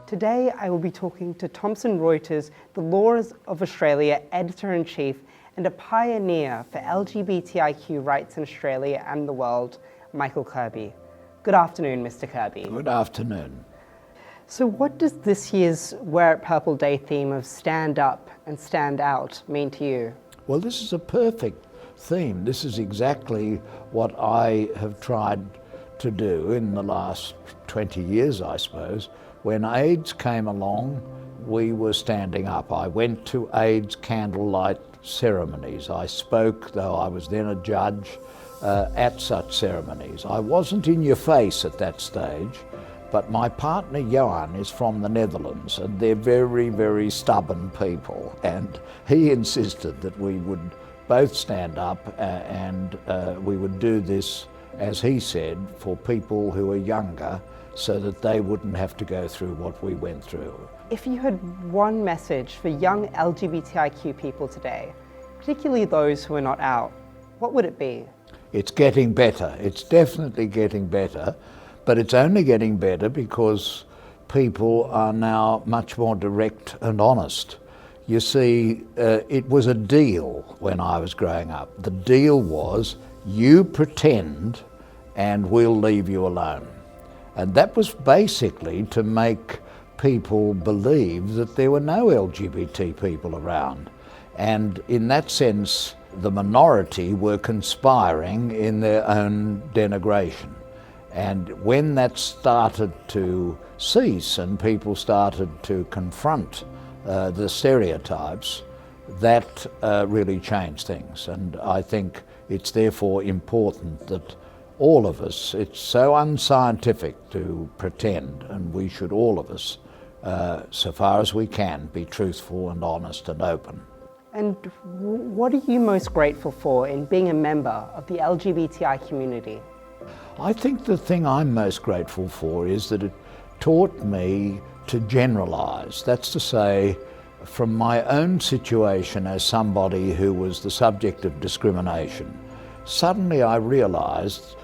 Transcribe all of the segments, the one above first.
Today I will be talking to Thomson Reuters, the Laws of Australia Editor-in-Chief and a pioneer for LGBTIQ rights in Australia and the world, Michael Kirby. Good afternoon, Mr. Kirby. Good afternoon. So what does this year's Wear It Purple Day theme of stand up and stand out mean to you? Well, this is a perfect theme. This is exactly what I have tried to do in the last 20 years, I suppose. When AIDS came along, we were standing up. I went to AIDS candlelight ceremonies. I spoke, though I was then a judge, at such ceremonies. I wasn't in your face at that stage, but my partner Johan is from the Netherlands, and they're very, very stubborn people, and he insisted that we would both stand up and we would do this, as he said, for people who are younger, so that they wouldn't have to go through what we went through. If you had one message for young LGBTIQ people today, particularly those who are not out, what would it be? It's getting better. It's definitely getting better, but it's only getting better because people are now much more direct and honest. You see, it was a deal when I was growing up. The deal was, you pretend and we'll leave you alone. And that was basically to make people believe that there were no LGBT people around. And in that sense, the minority were conspiring in their own denigration. And when that started to cease and people started to confront the stereotypes, that really changed things. And I think it's therefore important that all of us, it's so unscientific to pretend, and we should all of us, so far as we can, be truthful and honest and open. And what are you most grateful for in being a member of the LGBTI community? I think the thing I'm most grateful for is that it taught me to generalise. That's to say, from my own situation as somebody who was the subject of discrimination, suddenly I realised,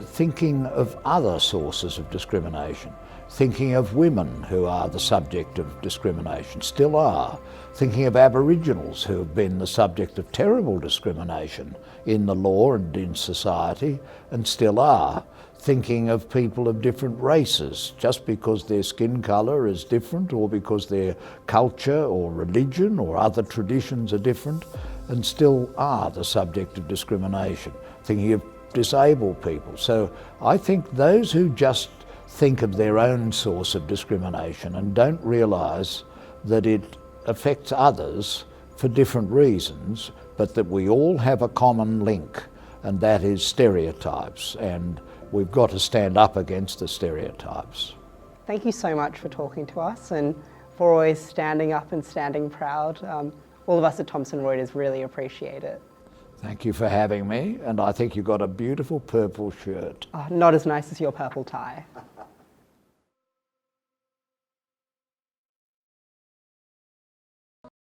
thinking of other sources of discrimination, thinking of women who are the subject of discrimination, still are, thinking of Aboriginals who have been the subject of terrible discrimination in the law and in society, and still are, thinking of people of different races, just because their skin colour is different or because their culture or religion or other traditions are different, and still are the subject of discrimination, thinking of disabled people. So I think those who just think of their own source of discrimination and don't realise that it affects others for different reasons, but that we all have a common link, and that is stereotypes, and we've got to stand up against the stereotypes. Thank you so much for talking to us and for always standing up and standing proud. All of us at Thomson Reuters really appreciate it. Thank you for having me, and I think you've got a beautiful purple shirt. Oh, not as nice as your purple tie.